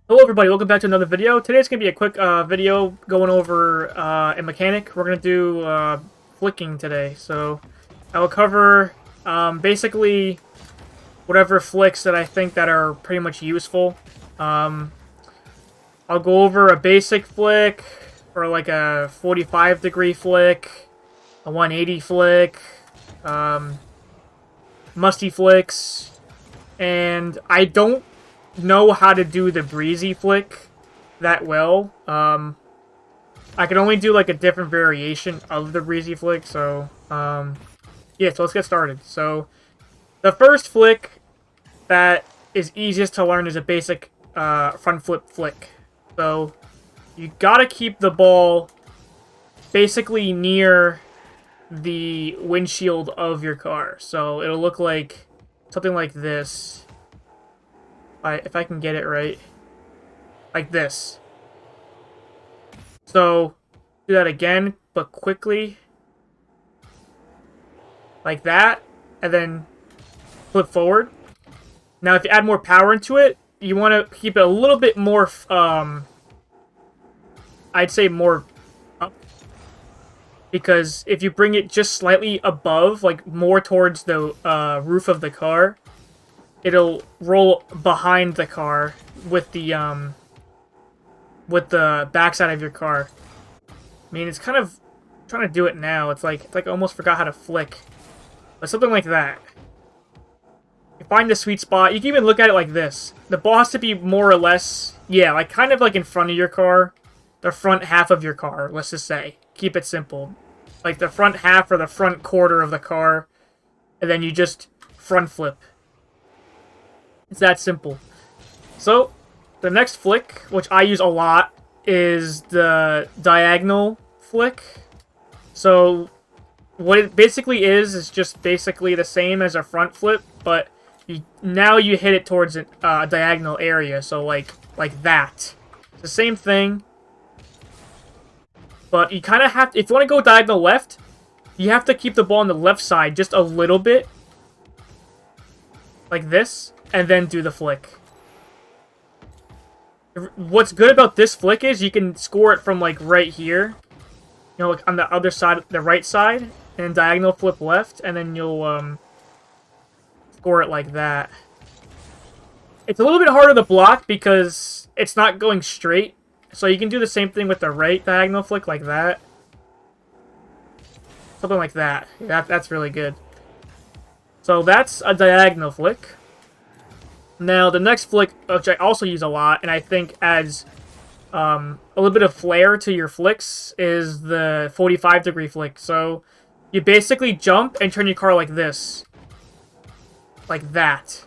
Hello everybody, welcome back to another video. Today's going to be a quick video going over a mechanic. We're going to do flicking today. So I will cover basically whatever flicks that I think that are pretty much useful. I'll go over a basic flick, or like a 45-degree flick, a 180 flick, musty flicks, and I don't know how to do the breezy flick that well. I can only do like a different variation of the breezy flick, so yeah, so let's get started. So the first flick that is easiest to learn is a basic front flip flick. So you gotta keep the ball basically near the windshield of your car. So it'll look like something like this. If I can get it right. Like this. So, do that again, but quickly. Like that. And then flip forward. Now, if you add more power into it, you want to keep it a little bit more, I'd say more up. Because if you bring it just slightly above, like more towards the roof of the car, it'll roll behind the car with the backside of your car. I mean, it's kind of I'm trying to do it now. It's like I almost forgot how to flick, but something like that. You find the sweet spot. You can even look at it like this. The ball has to be more or less, yeah, like kind of like in front of your car, the front half of your car. Let's just say, keep it simple, like the front half or the front quarter of the car, and then you just front flip. It's that simple. So, the next flick, which I use a lot, is the diagonal flick. So, what it basically is just basically the same as a front flip, but now you hit it towards a diagonal area, so like that. It's the same thing, but you kind of have to, if you want to go diagonal left, you have to keep the ball on the left side just a little bit, like this, and then do the flick. What's good about this flick is you can score it from like right here, you know, like on the other side, the right side, and diagonal flip left, and then you'll score it like that. It's a little bit harder to block because it's not going straight, so you can do the same thing with the right diagonal flick like that. Something like that. That's really good. So that's a diagonal flick. Now, the next flick, which I also use a lot, and I think adds a little bit of flair to your flicks, is the 45-degree flick. So, you basically jump and turn your car like this. Like that.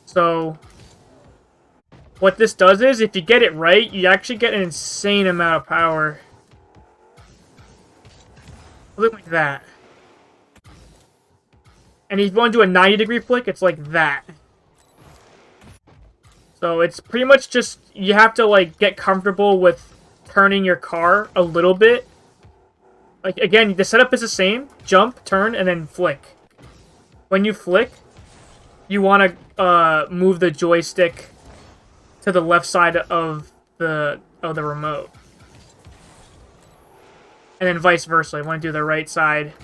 So, what this does is, if you get it right, you actually get an insane amount of power. Something like that. And if you want to do a 90-degree flick, it's like that. So it's pretty much just, you have to like get comfortable with turning your car a little bit. Like again, the setup is the same. Jump, turn, and then flick. When you flick, you want to move the joystick to the left side of the remote. And then vice versa. You want to do the right side,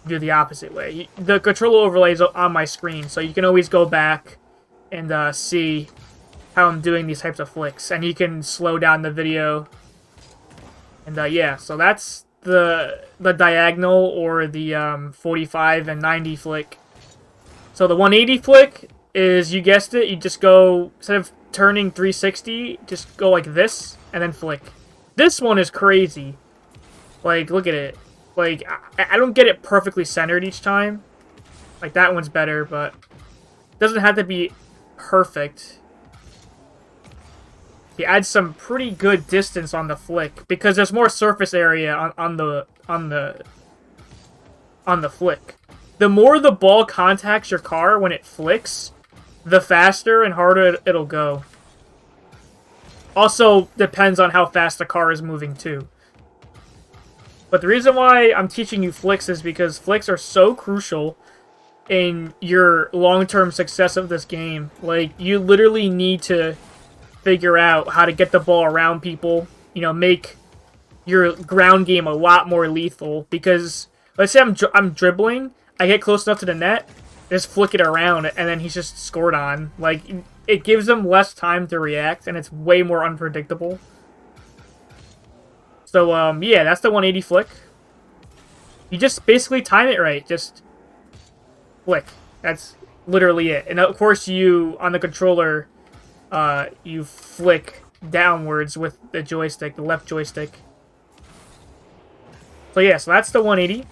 do the opposite way. The controller overlay is on my screen, so you can always go back and see how I'm doing these types of flicks, and you can slow down the video. And yeah, so that's the diagonal or the 45 and 90 flick. So the 180 flick is, you guessed it, you just go, instead of turning 360, just go like this and then flick. This one is crazy. Like, look at it. Like, I don't get it perfectly centered each time. Like, that one's better, but it doesn't have to be perfect. He adds some pretty good distance on the flick because there's more surface area on the flick. The more the ball contacts your car when it flicks, the faster and harder it'll go. Also depends on how fast the car is moving too. But the reason why I'm teaching you flicks is because flicks are so crucial in your long-term success of this game. Like, you literally need to figure out how to get the ball around people, you know, make your ground game a lot more lethal. Because let's say I'm dribbling, I get close enough to the net, just flick it around, and then he's just scored on. Like, it gives them less time to react, and it's way more unpredictable. So, yeah, that's the 180 flick. You just basically time it right. Just flick. That's literally it. And of course, you, on the controller, you flick downwards with the joystick, the left joystick. So yeah, so that's the 180.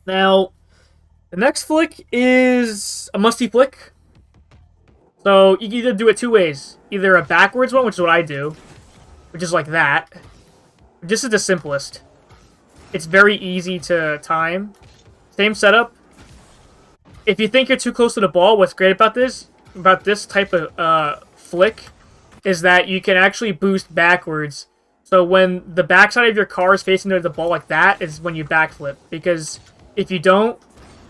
Now, the next flick is a musty flick. So you can either do it two ways. Either a backwards one, which is what I do, which is like that. This is the simplest. It's very easy to time. Same setup. If you think you're too close to the ball, what's great about this type of flick is that you can actually boost backwards. So when the backside of your car is facing the ball like that is when you backflip. Because if you don't,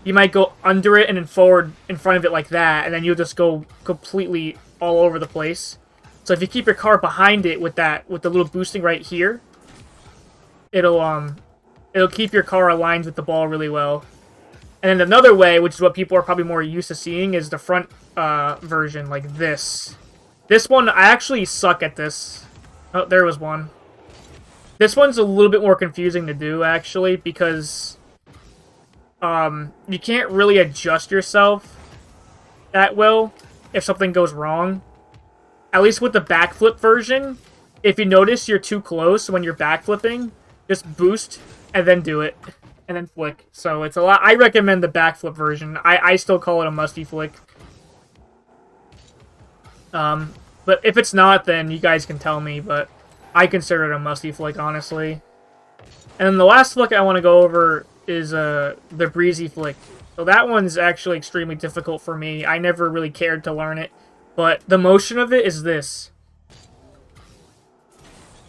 you might go under it and then forward in front of it like that, and then you'll just go completely all over the place. So if you keep your car behind it with the little boosting right here, it'll keep your car aligned with the ball really well. And then another way, which is what people are probably more used to seeing, is the front version, like this. This one, I actually suck at this. Oh, there was one. This one's a little bit more confusing to do, actually, because you can't really adjust yourself that well if something goes wrong. At least with the backflip version, if you notice you're too close when you're backflipping, just boost and then do it. And then flick. So it's a lot. I recommend the backflip version. I still call it a musty flick. But if it's not, then you guys can tell me. But I consider it a musty flick, honestly. And then the last flick I want to go over is the breezy flick. So that one's actually extremely difficult for me. I never really cared to learn it. But the motion of it is this.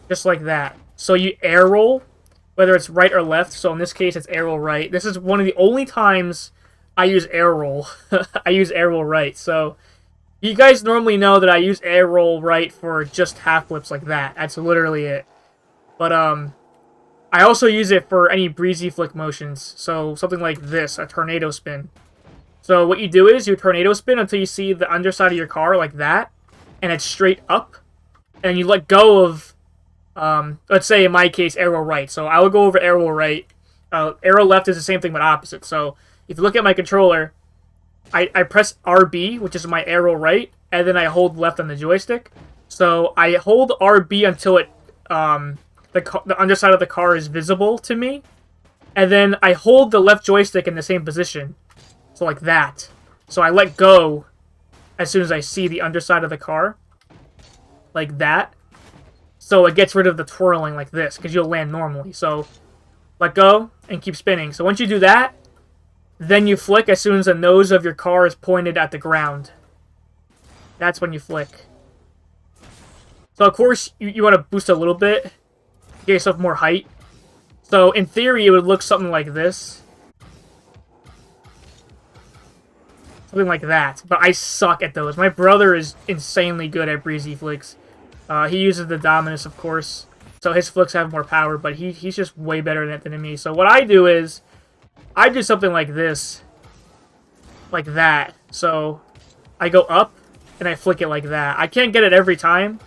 Just like that. So you air roll, whether it's right or left. So in this case, it's air roll right. This is one of the only times I use air roll. I use air roll right. So you guys normally know that I use air roll right for just half flips like that. That's literally it. But I also use it for any breezy flick motions. So something like this, a tornado spin. So what you do is you tornado spin until you see the underside of your car like that, and it's straight up, and you let go of, let's say in my case, arrow right. So I will go over arrow right. Arrow left is the same thing but opposite. So if you look at my controller, I press RB, which is my arrow right, and then I hold left on the joystick. So I hold RB until it the underside of the car is visible to me, and then I hold the left joystick in the same position. So like that. So I let go as soon as I see the underside of the car. Like that. So it gets rid of the twirling like this, because you'll land normally. So let go and keep spinning. So once you do that, then you flick as soon as the nose of your car is pointed at the ground. That's when you flick. So of course, you want to boost a little bit. Get yourself more height. So in theory, it would look something like this. Something like that. But I suck at those. My brother is insanely good at breezy flicks. He uses the Dominus, of course. So his flicks have more power, but he's just way better at it than me. So what I do is, I do something like this. Like that. So I go up, and I flick it like that. I can't get it every time.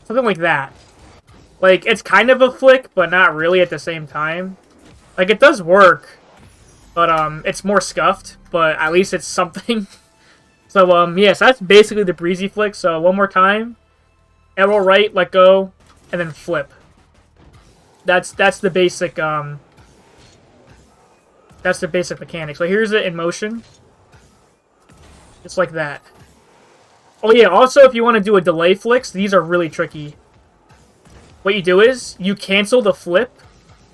Something like that. Like, it's kind of a flick, but not really at the same time. Like, it does work, but it's more scuffed, but at least it's something. So, yes, that's basically the breezy flick. So, one more time. Arrow right, let go, and then flip. That's the basic, that's the basic mechanic. So, here's it in motion. Just like that. Oh, yeah, also, if you want to do a delay flicks, these are really tricky. What you do is, you cancel the flip,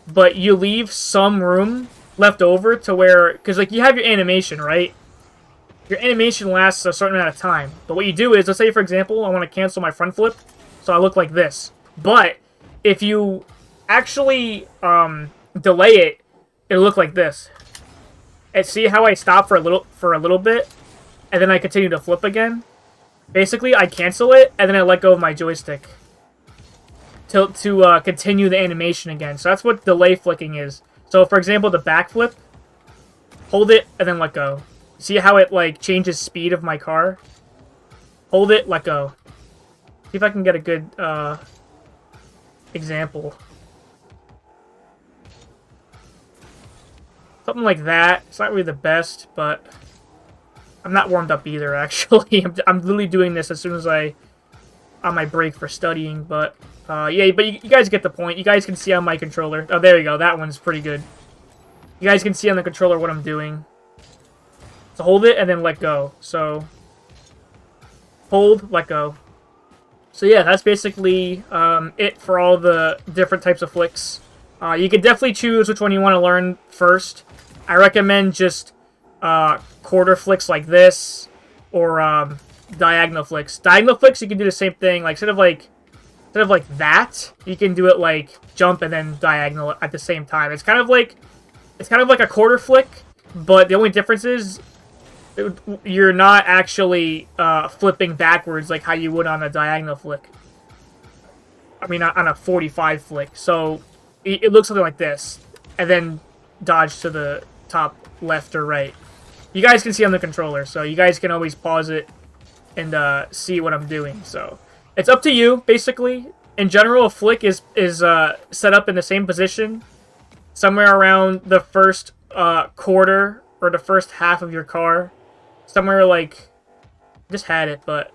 but you leave some room left over to where... Because, like, you have your animation, right? Your animation lasts a certain amount of time. But what you do is, let's say, for example, I want to cancel my front flip, so I look like this. But, if you actually delay it, it'll look like this. And see how I stop for a little bit, and then I continue to flip again? Basically, I cancel it, and then I let go of my joystick to continue the animation again. So that's what delay flicking is. So, for example, the backflip, hold it, and then let go. See how it, like, changes speed of my car? Hold it, let go. See if I can get a good example. Something like that. It's not really the best, but I'm not warmed up either, actually. I'm literally doing this as soon as on my break for studying, but yeah, but you guys get the point. You guys can see on my controller. Oh, there you go. That one's pretty good. You guys can see on the controller what I'm doing. So hold it and then let go. So hold, let go. So yeah, that's basically it for all the different types of flicks. You can definitely choose which one you want to learn first. I recommend just quarter flicks like this, or diagonal flicks. Diagonal flicks, you can do the same thing. Like instead of like that, you can do it like jump and then diagonal at the same time. It's kind of like a quarter flick, but the only difference is you're not actually flipping backwards like how you would on a diagonal flick. I mean, on a 45 flick. So it looks something like this, and then dodge to the top left or right. You guys can see on the controller, so you guys can always pause it and see what I'm doing. So it's up to you, basically. In general, a flick is set up in the same position, somewhere around the first quarter or the first half of your car. Somewhere like, I just had it, but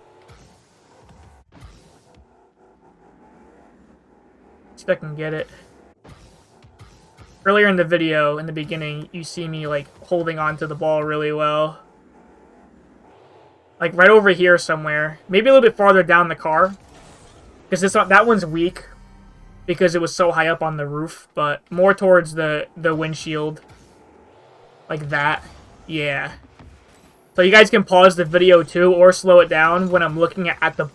see if I can get it. Earlier in the video, in the beginning, you see me like holding onto the ball really well. Like right over here somewhere. Maybe a little bit farther down the car. Because that one's weak. Because it was so high up on the roof. But more towards the windshield. Like that. Yeah. So you guys can pause the video too, or slow it down when I'm looking at the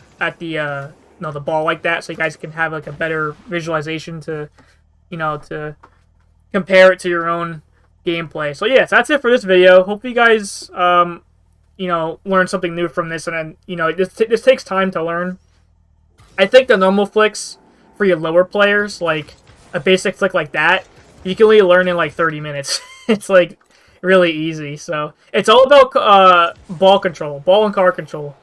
ball like that. So you guys can have like a better visualization to, to compare it to your own gameplay. So yes, that's it for this video. Hope you guys, learn something new from this. And then, this takes time to learn. I think the normal flicks for your lower players, like a basic flick like that, you can only learn in like 30 minutes. It's like really easy. So it's all about ball control, ball and car control.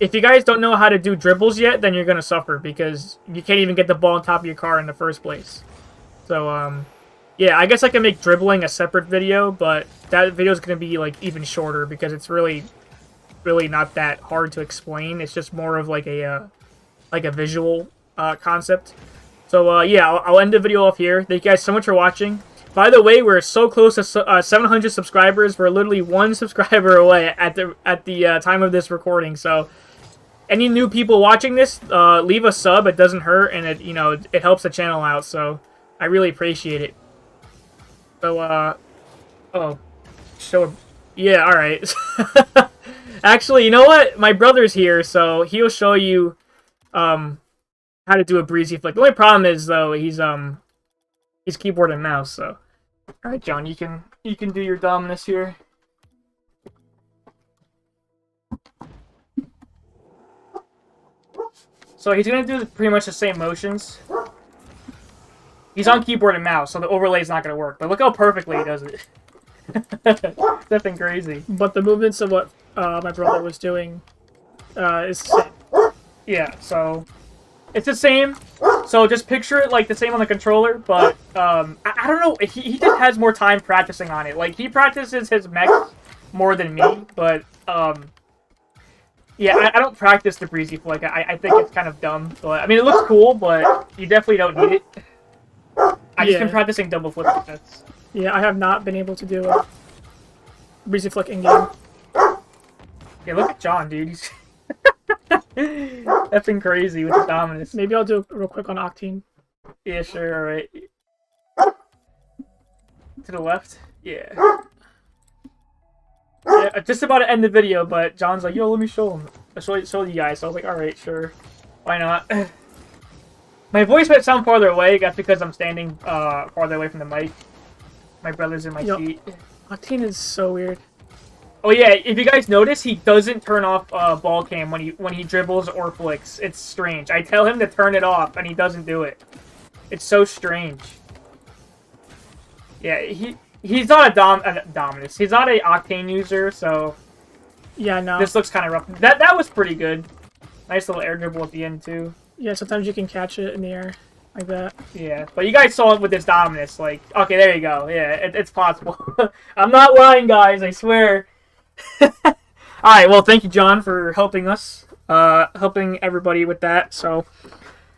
If you guys don't know how to do dribbles yet, then you're going to suffer because you can't even get the ball on top of your car in the first place. So, yeah, I guess I can make dribbling a separate video, but that video is going to be like even shorter because it's really not that hard to explain. It's just more of like a visual concept. So yeah, I'll end the video off here. Thank you guys so much for watching. By the way, we're so close to 700 subscribers. We're literally 1 subscriber away at the time of this recording. So any new people watching this, leave a sub. It doesn't hurt, and it helps the channel out. So I really appreciate it. So, yeah, alright. Actually, you know what? My brother's here, so he'll show you, how to do a breezy flick. The only problem is, though, he's keyboard and mouse, so. Alright, John, you can do your Dominus here. So he's gonna do pretty much the same motions. He's on keyboard and mouse, so the overlay is not going to work. But look how perfectly he does it. Nothing crazy. But the movements of what my brother was doing is the same. Yeah, so it's the same. So just picture it like the same on the controller, but I don't know. He just has more time practicing on it. Like, he practices his mechs more than me, but yeah, I don't practice the breezy flick. I think it's kind of dumb. But I mean, it looks cool, but you definitely don't need it. I just been practicing double flip defense. Yeah, I have not been able to do a breezy flick in game. Yeah, look at John, dude. He's effing crazy with the Dominus. Maybe I'll do it real quick on Octane. Yeah, sure, alright. To the left? Yeah. Yeah, just about to end the video, but John's like, yo, let me show him. I'll show you guys. So I was like, alright, sure. Why not? My voice might sound farther away. That's because I'm standing farther away from the mic. My brother's in my seat. Octane is so weird. Oh yeah, if you guys notice, he doesn't turn off ball cam when he dribbles or flicks. It's strange. I tell him to turn it off, and he doesn't do it. It's so strange. Yeah, he's not a Dominus. He's not a Octane user, so Yeah, no. this looks kind of rough. That was pretty good. Nice little air dribble at the end too. Yeah, sometimes you can catch it in the air like that. Yeah, but you guys saw it with this Dominus. Like, okay, there you go. Yeah, it's possible. I'm not lying, guys. I swear. All right. Well, thank you, John, for helping us, helping everybody with that. So,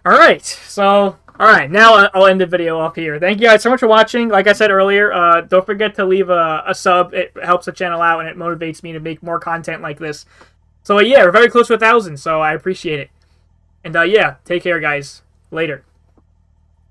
all right. So, all right. Now I'll end the video off here. Thank you guys so much for watching. Like I said earlier, don't forget to leave a sub. It helps the channel out and it motivates me to make more content like this. So yeah, we're very close to 1,000. So I appreciate it. And yeah, take care, guys. Later.